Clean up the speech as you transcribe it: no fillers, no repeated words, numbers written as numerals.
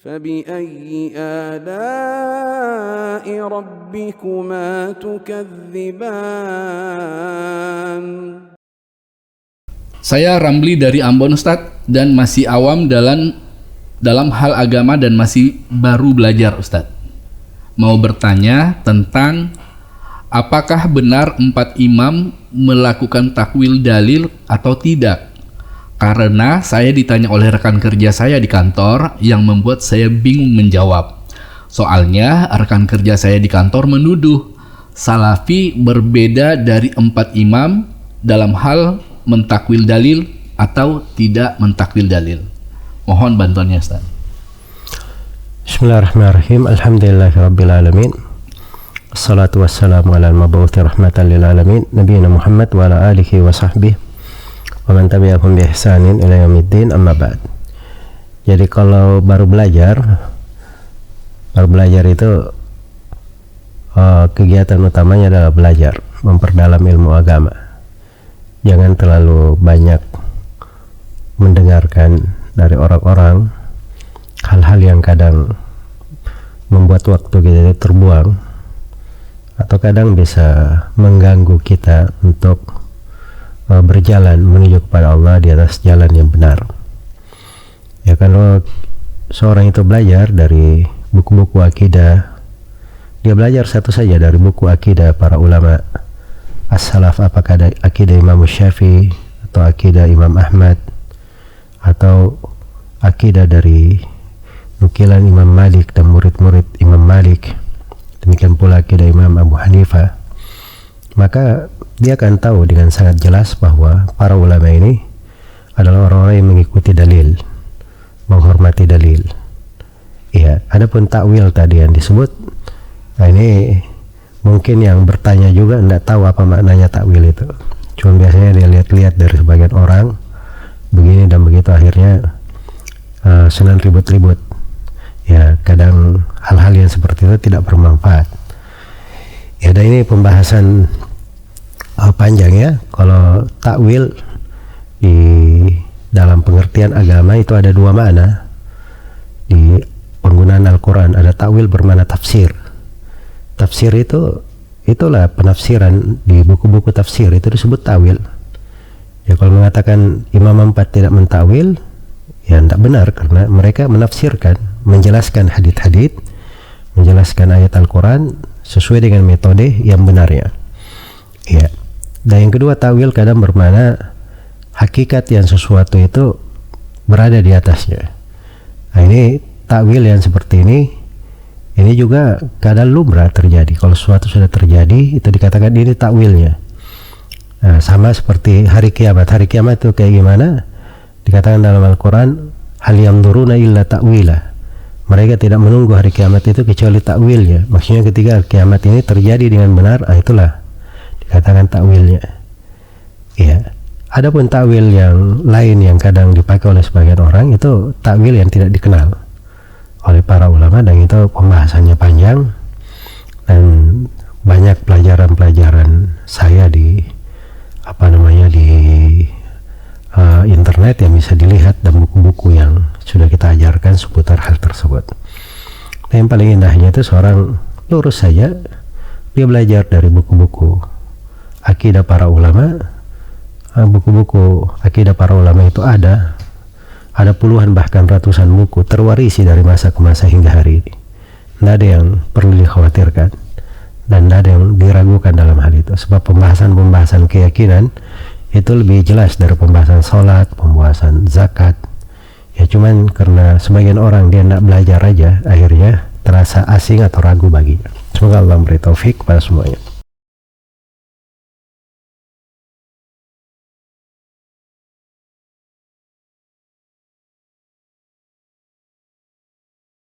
فبأي آلاء ربكما تكذبان. Saya Ramli dari Ambon, Ustadz, dan masih awam dalam hal agama dan masih baru belajar, Ustadz. Mau bertanya tentang apakah benar 4 imam melakukan takwil dalil atau tidak? Karena saya ditanya oleh rekan kerja saya di kantor yang membuat saya bingung menjawab. Soalnya rekan kerja saya di kantor menuduh Salafi berbeda dari 4 imam dalam hal mentakwil dalil atau tidak mentakwil dalil. Mohon bantuannya, Ustaz. Bismillahirrahmanirrahim. Alhamdulillahirabbil alamin. Assalatu wassalamu ala al-mab'uts rahmatan lil alamin, nabiyina Muhammad wa ala alihi wa sahbihi wa man tabi'ahum bi ihsanin ila yaumiddin, amma ba'd. Jadi kalau baru belajar itu kegiatan utamanya adalah belajar, memperdalam ilmu agama. Jangan terlalu banyak mendengarkan dari orang-orang hal-hal yang kadang membuat waktu kita terbuang atau kadang bisa mengganggu kita untuk berjalan menuju kepada Allah di atas jalan yang benar. Ya, kalau seorang itu belajar dari buku-buku akidah, dia belajar satu saja dari buku akidah para ulama as-salaf, apakah ada akidah Imam Syafi'i atau akidah Imam Ahmad atau akidah dari nukilan Imam Malik dan murid-murid Imam Malik, demikian pula akidah Imam Abu Hanifah, maka dia akan tahu dengan sangat jelas bahwa para ulama ini adalah orang-orang yang mengikuti dalil, menghormati dalil. Iya, adapun takwil tadi yang disebut, nah ini mungkin yang bertanya juga tidak tahu apa maknanya takwil itu. Cuma biasanya dia lihat-lihat dari sebagian orang begini dan begitu, akhirnya senang ribut-ribut. Ya, kadang hal-hal yang seperti itu tidak bermanfaat. Ya, dan ini pembahasan panjang ya. Kalau takwil di dalam pengertian agama itu ada 2 makna. Di penggunaan Al-Quran ada takwil bermakna tafsir. Tafsir itulah penafsiran di buku-buku tafsir, itu disebut takwil. Ya, kalau mengatakan Imam 4 tidak mentakwil, ya tidak benar, karena mereka menafsirkan, menjelaskan hadits-hadits, menjelaskan ayat Al-Quran sesuai dengan metode yang benarnya. Ya. Dan yang kedua, takwil kadang bermakna hakikat yang sesuatu itu berada di atasnya. Nah, ini takwil yang seperti ini juga kadang lumrah terjadi. Kalau sesuatu sudah terjadi, itu dikatakan ini takwilnya. Nah, sama seperti hari kiamat. Hari kiamat itu kayak gimana? Dikatakan dalam Al-Quran, hal yanzuruna illa ta'wilah. Mereka tidak menunggu hari kiamat itu kecuali takwilnya. Maksudnya ketika kiamat ini terjadi dengan benar, itulah dikatakan takwilnya. Iya. Adapun takwil yang lain yang kadang dipakai oleh sebagian orang, itu takwil yang tidak dikenal oleh para ulama, dan itu pembahasannya panjang dan banyak pelajaran-pelajaran saya di internet yang bisa dilihat, dan buku-buku yang sudah kita ajarkan seputar hal tersebut. Nah, yang paling indahnya itu seorang lurus saja, dia belajar dari buku-buku akidah para ulama. Buku-buku akidah para ulama itu ada puluhan bahkan ratusan buku terwarisi dari masa ke masa hingga hari ini. Tidak ada yang perlu dikhawatirkan dan tidak ada yang diragukan dalam hal itu, sebab pembahasan keyakinan itu lebih jelas dari pembahasan sholat, pembahasan zakat. Ya, cuman karena sebagian orang dia tidak belajar aja, akhirnya terasa asing atau ragu baginya. Semoga Allah memberi taufik kepada semuanya.